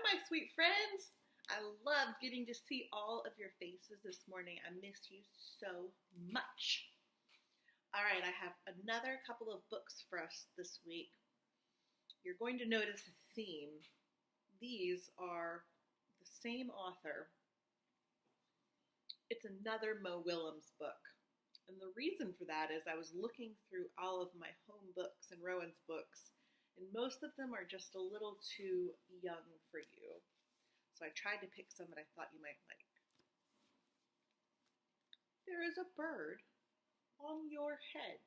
my sweet friends. I love getting to see all of your faces this morning. I miss you so much. All right, I have another couple of books for us this week. You're going to notice a theme. These are the same author. It's another Mo Willems book. And the reason for that is I was looking through all of my home books and Rowan's books, and most of them are just a little too young for you. So I tried to pick some that I thought you might like. There is a bird on your head.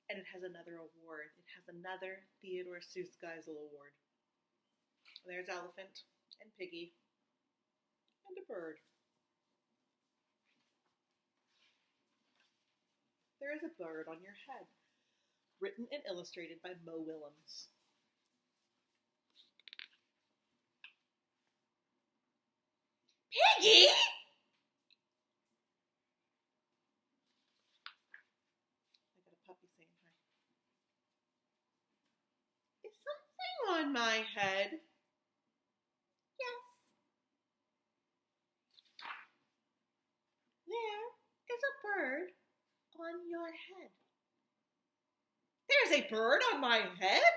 And it has another award. It has another Theodore Seuss Geisel Award. There's Elephant and Piggy and a bird. There is a bird on your head. Written and illustrated by Mo Willems. Piggy! I got a puppy saying hi. Is something on my head? Yes. There is a bird on your head. There's a bird on my head?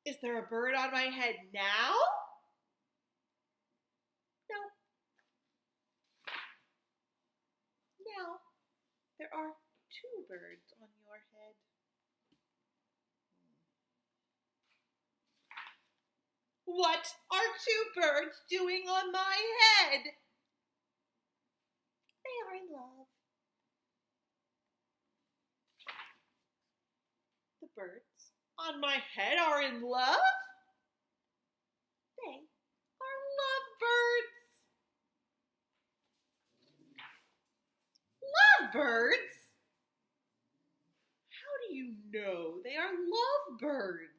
Is there a bird on my head now? No. Now, there are two birds on your head. What are two birds doing on my head? They are in love. The birds on my head are in love? They are lovebirds. Lovebirds? How do you know they are lovebirds?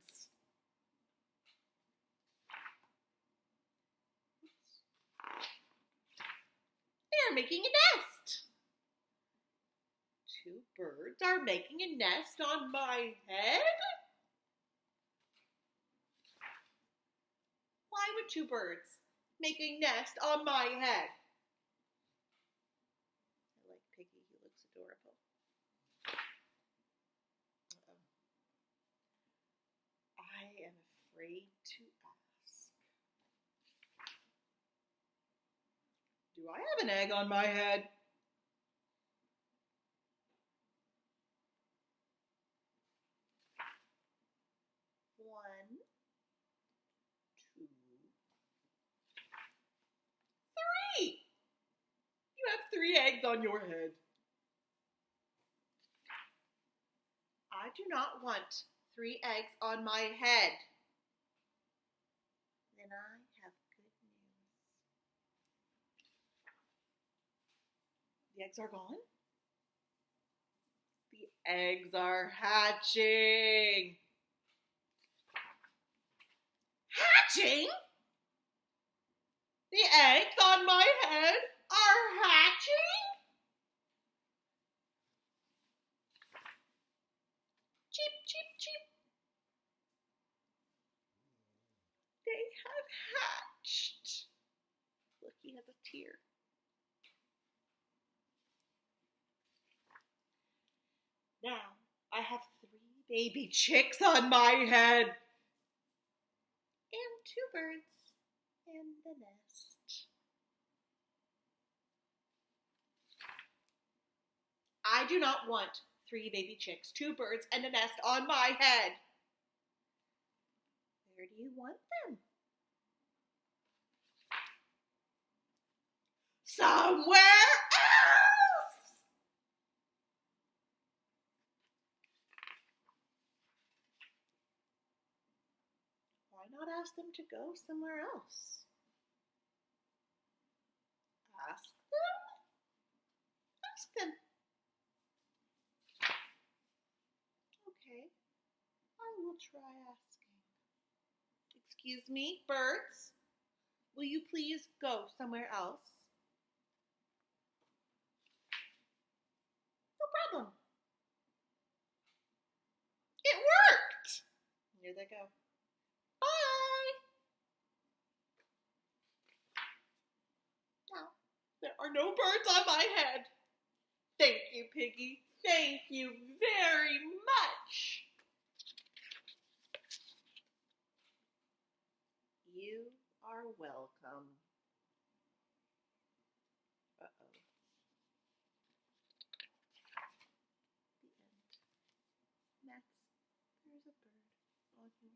They are making a nest. Two birds are making a nest on my head? Why would two birds make a nest on my head? I like Piggy, he looks adorable. I am afraid to ask. Do I have an egg on my head? One, two, three. You have 3 eggs on your head. I do not want 3 eggs on my head. Then I have good news. The eggs are gone. The eggs are hatching. Hatching? The eggs on my head are hatching? Cheep, cheep, cheep. They have hatched. Look, he has a tear. Now, I have 3 baby chicks on my head. And 2 birds in the nest. I do not want 3 baby chicks, 2 birds, and a nest on my head. Where do you want them? Somewhere else! Why not ask them to go somewhere else? Ask them? Ask them. Okay, I will try asking. Excuse me, birds? Will you please go somewhere else? No problem. It worked. Here they go. Bye. Now, there are no birds on my head. Thank you, Piggy. Thank you very much. You are welcome. Uh-oh. The end. Max, there's a bird on your